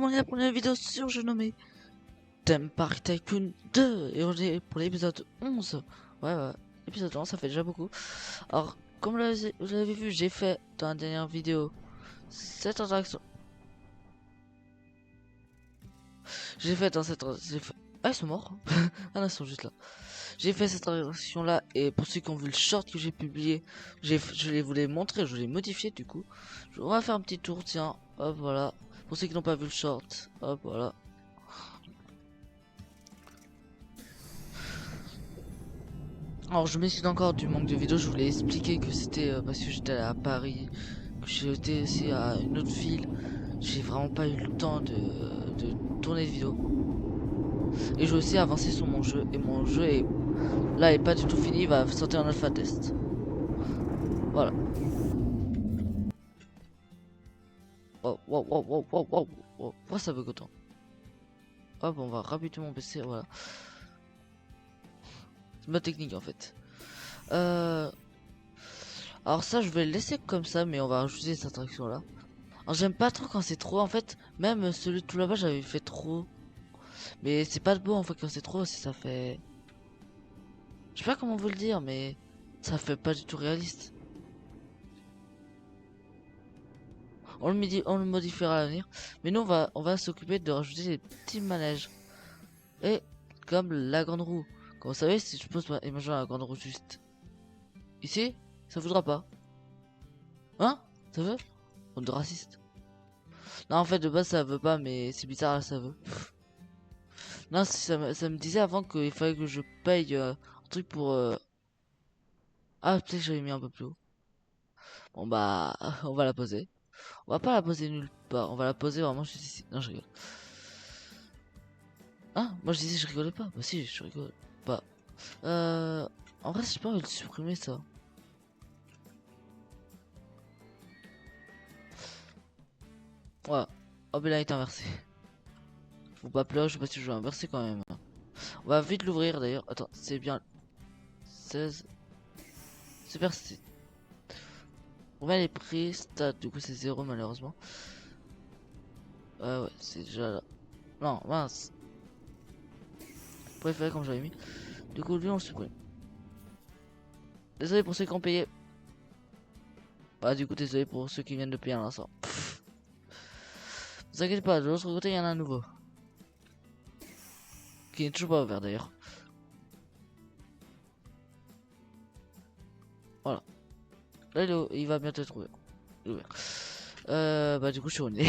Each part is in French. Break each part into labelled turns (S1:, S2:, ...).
S1: bienvenue à la première vidéo sur jeu nommé Theme Park Tycoon 2. Et on est pour l'épisode 11. Ouais, épisode 11, ça fait déjà beaucoup. Alors, comme vous l'avez vu, j'ai fait dans la dernière vidéo cette interaction. Ah, ils sont morts. Ah non, ils sont juste là. J'ai fait cette interaction là, et pour ceux qui ont vu le short que j'ai publié, je les voulais montrer, je l'ai modifié du coup. On va faire un petit tour, tiens, hop, voilà. Pour ceux qui n'ont pas vu le short, hop, voilà. Alors je m'excuse encore du manque de vidéos, je voulais expliquer que c'était parce que j'étais à Paris, que j'étais aussi à une autre ville. J'ai vraiment pas eu le temps de tourner de vidéos. Et j'ai aussi avancé sur mon jeu, et mon jeu est là est pas du tout fini, il va sortir en alpha test. Voilà. Wow. Pourquoi ça bug autant? Hop, on va rabuter mon PC, voilà. C'est ma technique en fait. Alors ça je vais le laisser comme ça, mais on va rajouter cette attraction là. Alors j'aime pas trop quand c'est trop en fait, même celui de tout là-bas j'avais fait trop. Mais c'est pas beau en fait quand c'est trop, si ça fait... Je sais pas comment vous le dire, mais ça fait pas du tout réaliste. On le modifiera à l'avenir. Mais nous on va s'occuper de rajouter des petits manèges. Et comme la grande roue. Comme vous savez, si je pose ma image à la grande roue juste ici, ça voudra pas. Hein? Ça veut? On est raciste. Non en fait de base ça veut pas, mais c'est bizarre là ça veut. Non, ça me disait avant qu'il fallait que je paye un truc pour... Ah, peut-être que j'avais mis un peu plus haut. Bon bah, on va la poser. On va pas la poser nulle part, on va la poser vraiment juste ici. Non, je rigole. Ah, moi je disais je rigolais pas. Bah si, je rigole pas. En vrai, j'ai pas envie de supprimer ça. Voilà. Oh, mais là, il est inversé. Faut pas pleurer, je sais pas si je vais inverser quand même. On va vite l'ouvrir d'ailleurs. Attends, c'est bien. 16. Super, c'est... On va les prix, stats, du coup c'est 0 malheureusement. Ouais, c'est déjà là. Non, mince. Préféré comme j'avais mis. Du coup, lui, on le supprime. Désolé pour ceux qui ont payé. Bah, du coup, désolé pour ceux qui viennent de payer à l'instant. Vous inquiétez pas, de l'autre côté, il y en a un nouveau. Qui n'est toujours pas ouvert d'ailleurs. Voilà. Là, il va bientôt être ouvert. Bah, du coup, je suis ruiné.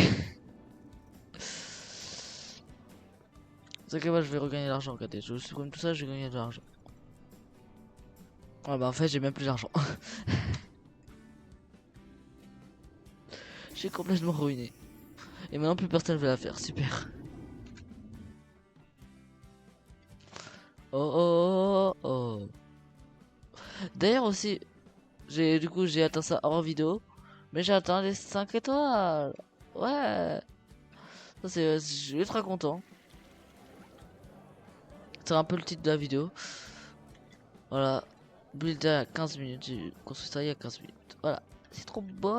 S1: Vous inquiétez pas, je vais regagner l'argent. Regardez, je supprime tout ça, je vais gagner de l'argent. Ouais, bah, en fait, j'ai même plus d'argent. J'ai complètement ruiné. Et maintenant, plus personne veut la faire. Super. Oh. D'ailleurs aussi, j'ai atteint ça hors vidéo, mais j'ai atteint les 5 étoiles. Ouais. Ça c'est, je suis ultra content. C'est un peu le titre de la vidéo. Voilà. Build à 15 minutes, j'ai construit ça il y a 15 minutes. Voilà. C'est trop beau.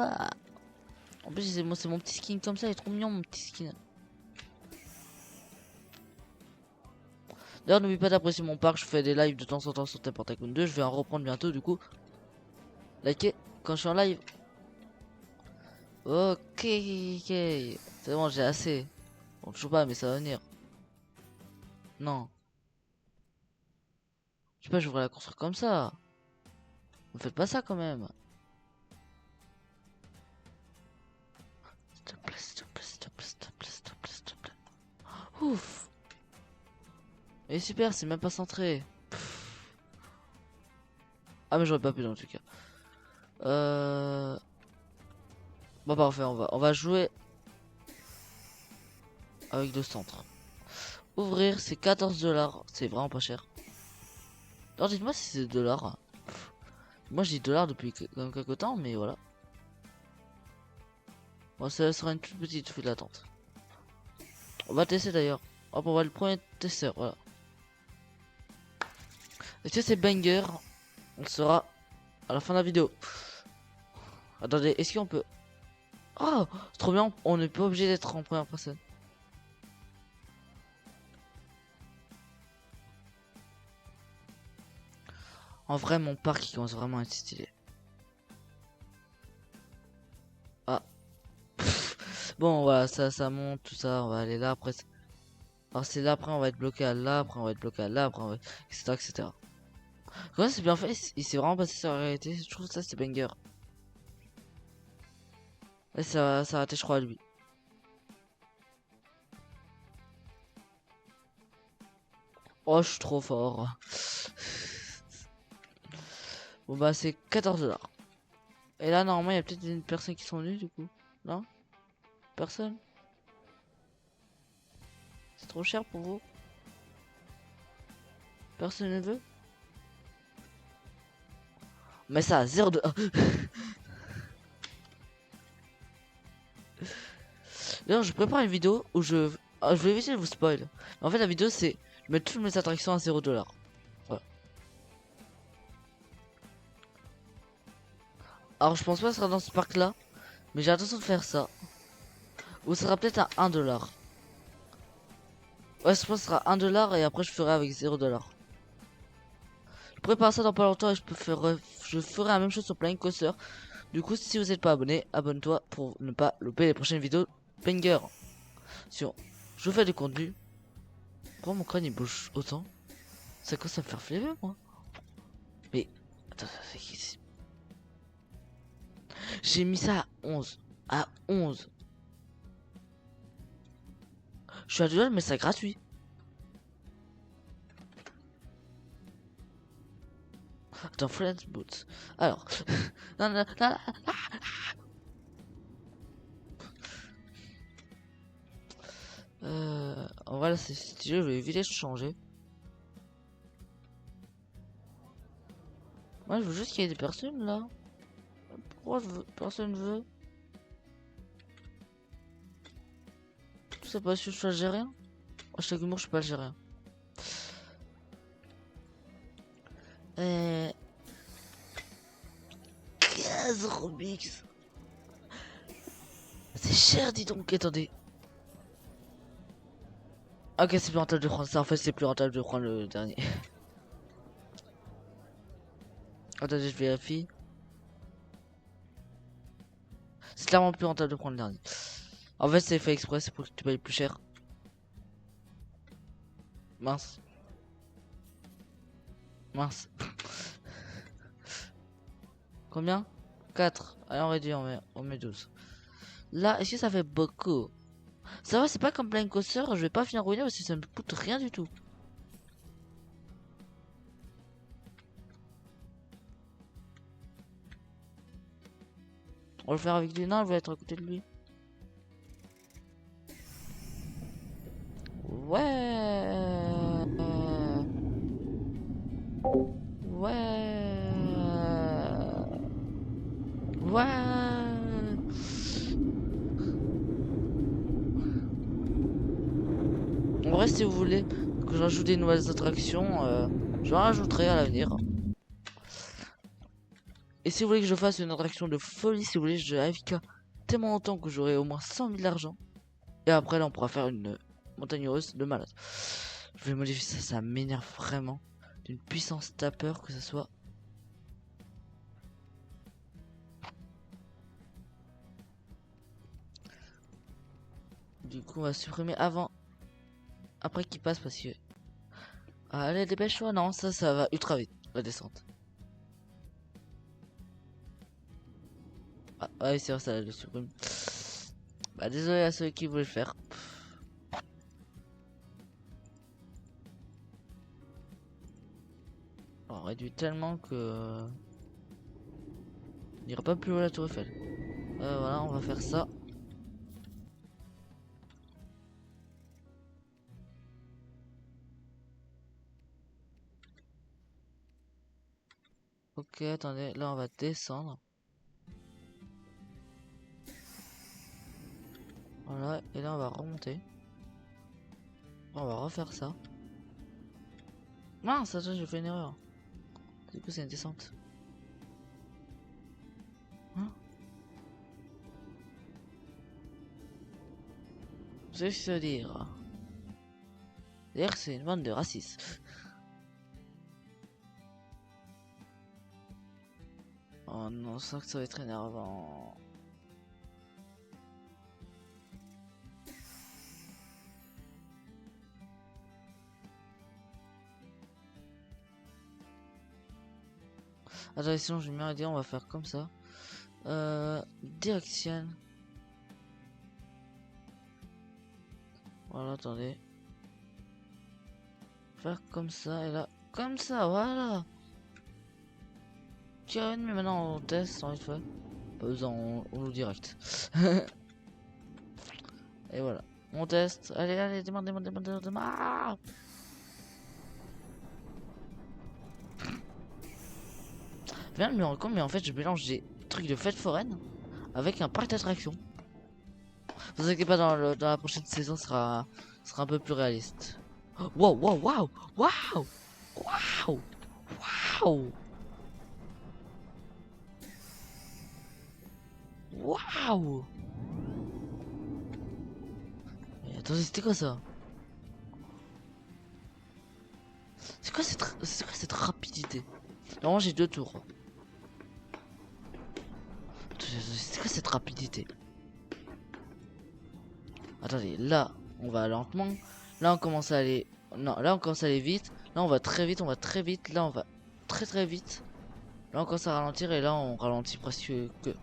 S1: En plus c'est mon petit skin comme ça, il est trop mignon mon petit skin. D'ailleurs n'oublie pas d'apprécier mon parc, je fais des lives de temps en temps sur Theme Park Tycoon 2, je vais en reprendre bientôt du coup. Likez quand je suis en live. Ok. C'est bon, j'ai assez. Bon, toujours pas, mais ça va venir. Non. Je sais pas, je voudrais la construire comme ça. Ne faites pas ça quand même. S'il te plaît, s'il te plaît, s'il te plaît, s'il te plaît, s'il te plaît, s'il te plaît. Ouf. Et super, c'est même pas centré. Pff. Ah mais j'aurais pas pu dans tout cas. Bon parfait, on va jouer avec le centre. Ouvrir, c'est 14 $. C'est vraiment pas cher. Alors dites-moi si c'est dollars. Moi je dis dollars depuis quelques temps, mais voilà. Bon, ça sera une toute petite file d'attente. On va tester d'ailleurs. Hop, on va le premier testeur, voilà. Est-ce que c'est banger? On le saura à la fin de la vidéo. Attendez, est-ce qu'on peut... Oh, c'est trop bien, on n'est pas obligé d'être en première personne. En vrai, mon parc il commence vraiment à être stylé. Ah. Bon, voilà, ça monte, tout ça. On va aller là après. Alors, c'est là, après, on va être bloqué à là. Après, on va être bloqué à là. Après, on va... etc. etc. Ouais, c'est bien fait. Il s'est vraiment passé sur la réalité. Je trouve ça, c'est banger. Et ça a raté, je crois, à lui. Oh, je suis trop fort. Bon, bah, c'est 14 $. Et là, normalement, il y a peut-être une personne qui sont venues, du coup. Non? Personne? C'est trop cher pour vous? Personne ne veut? Mais ça, 0 $. D'ailleurs, je prépare une vidéo où je vais éviter de vous spoil. En fait, la vidéo, c'est... Je mets toutes mes attractions à 0 $. Ouais. Alors, je pense pas que ce sera dans ce parc-là. Mais j'ai l'intention de faire ça. Ou ce sera peut-être à 1 $. Ouais, je pense que ce sera 1 $ et après je ferai avec 0 $. Je prépare ça dans pas longtemps et je ferai la même chose sur Flying Coaster. Du coup, si vous n'êtes pas abonné, abonne-toi pour ne pas louper les prochaines vidéos banger. Sur, je fais du contenu. Pourquoi mon crâne il bouge autant? Ça commence à me faire flipper, moi. Mais, attends, j'ai mis ça à 11. À 11. Je suis à 2 $, mais c'est gratuit. Attends, Friends Boots. Alors, non, non, non, non. En vrai, là, c'est stylé, je vais éviter de changer. Moi, je veux juste qu'il y ait des personnes là. Pourquoi personne veut? C'est pas sûr que je suis algérien? Hashtag humour, je suis pas algérien. Euh... 15 Robix. C'est cher, dis donc, attendez. Ok, c'est plus rentable de prendre ça. En fait, c'est plus rentable de prendre le dernier. Attendez, je vérifie. C'est clairement plus rentable de prendre le dernier. En fait, c'est fait exprès, c'est pour que tu payes plus cher. Mince. Mince. Combien? 4. Allez, on réduit, on met 12. Là, est-ce que ça fait beaucoup? Ça va, c'est pas comme Blind Coaster, je vais pas finir ruiné parce que ça me coûte rien du tout. On va le faire avec lui, non, je vais être à côté de lui. Ouais. Ouais. Ouais. En vrai, si vous voulez que j'ajoute des nouvelles attractions, je rajouterai à l'avenir. Et si vous voulez que je fasse une attraction de folie, si vous voulez, je AFK tellement longtemps que j'aurai au moins 100 000 d'argent. Et après, là, on pourra faire une montagne russe de malade. Je vais modifier ça, ça m'énerve vraiment. D'une puissance tapeur que ça soit. Du coup, on va supprimer avant. Après qu'il passe parce que. Allez, dépêche-toi. Non, ça va ultra vite, la descente. Ah, ouais, c'est vrai, ça le supprime. Bah, désolé à ceux qui voulaient le faire. On réduit tellement que. On n'ira pas plus haut la tour Eiffel. Voilà, on va faire ça. Ok, attendez, là on va descendre. Voilà, et là on va remonter. On va refaire ça. Mince, attends, j'ai fait une erreur. Du coup, c'est une descente. Hein? Vous savez ce que ça veut dire? D'ailleurs, c'est une bande de racistes. Oh non, ça que ça va être énervant. Attends, sinon je vais me dire, on va faire comme ça. Direction. Voilà, attendez. Faire comme ça et là, comme ça, voilà. Tiens, mais maintenant on teste en fait. Pas besoin, on joue direct. Et voilà, on teste. Allez, allez, démarre. Viens de me rendre compte, mais en fait, je mélange des trucs de fête foraine avec un parc d'attractions. Vous inquiétez pas, dans la prochaine saison, sera un peu plus réaliste. Oh, wow, wow, wow, wow, wow, wow, wow. Mais attendez, c'était quoi ça? C'est quoi cette rapidité? Normalement, j'ai 2 tours. C'est quoi cette rapidité? Attendez, là, on va lentement. Là, on commence à aller. Non, là, on commence à aller vite. Là, on va très vite, on va très vite. Là, on va très vite. Là, on commence à ralentir et là, on ralentit presque que.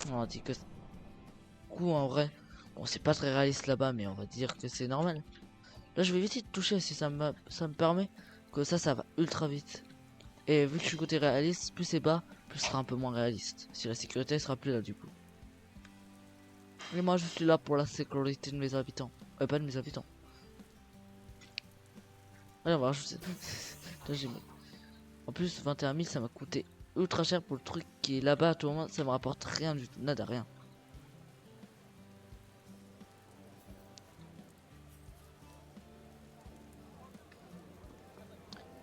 S1: On ralentit que. Coup, en vrai. Bon, c'est pas très réaliste là-bas, mais on va dire que c'est normal. Là, je vais vite y toucher si ça me permet. Que ça va ultra vite. Et vu que je suis côté réaliste, plus c'est bas, plus ce sera un peu moins réaliste. Si la sécurité sera plus là, du coup. Et moi, je suis là pour la sécurité de mes habitants. Pas de mes habitants. Allez, on va rajouter. Là, en plus, 21 000, ça m'a coûté ultra cher pour le truc qui est là-bas à tout moment. Ça me rapporte rien du tout. Nada, rien.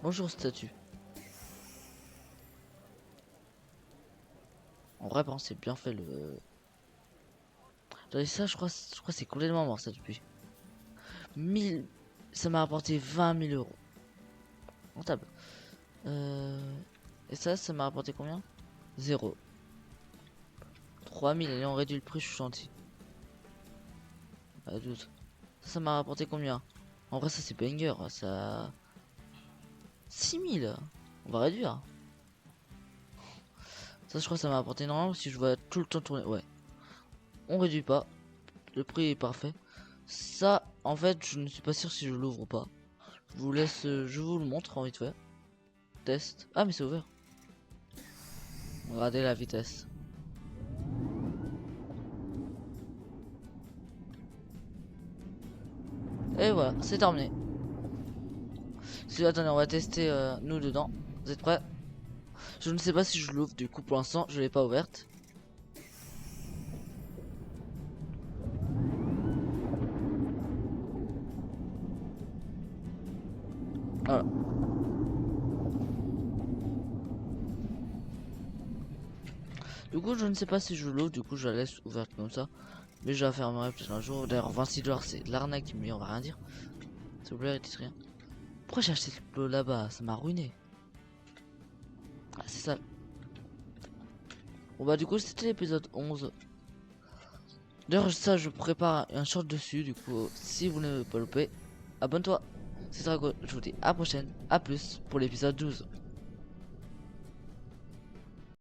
S1: Bonjour, statue. En vrai, bon, c'est bien fait le. J'avais ça, je crois c'est complètement mort ça depuis. 1000. Ça m'a rapporté 20 000 euros. Rentable. Et ça m'a rapporté combien? 0. 3000, allez, on réduit le prix, je suis gentil. À 12. Ça m'a rapporté combien? En vrai, ça c'est banger, ça. 6000. On va réduire. Ça, je crois que ça m'a apporté énormément si je vois tout le temps tourner. Ouais. On réduit pas. Le prix est parfait. Ça, en fait, je ne suis pas sûr si je l'ouvre ou pas. Je vous laisse, je vous le montre en vite fait. Test. Ah, mais c'est ouvert. Regardez la vitesse. Et voilà, c'est terminé. Attendez, on va tester nous dedans. Vous êtes prêts? Je ne sais pas si je l'ouvre, du coup pour l'instant je l'ai pas ouverte. Voilà. Du coup je ne sais pas si je l'ouvre, du coup je la laisse ouverte comme ça. Mais je la fermerai peut-être un jour. D'ailleurs 26 $, c'est de l'arnaque, mais on va rien dire. S'il vous plaît, dites rien. Pourquoi j'ai acheté ce lot là-bas? Ça m'a ruiné. Ah, c'est ça. Bon bah du coup c'était l'épisode 11. D'ailleurs ça je prépare un short dessus. Du coup si vous ne pas louper, abonne-toi. C'est Drago, je vous dis à la prochaine. À plus pour l'épisode 12.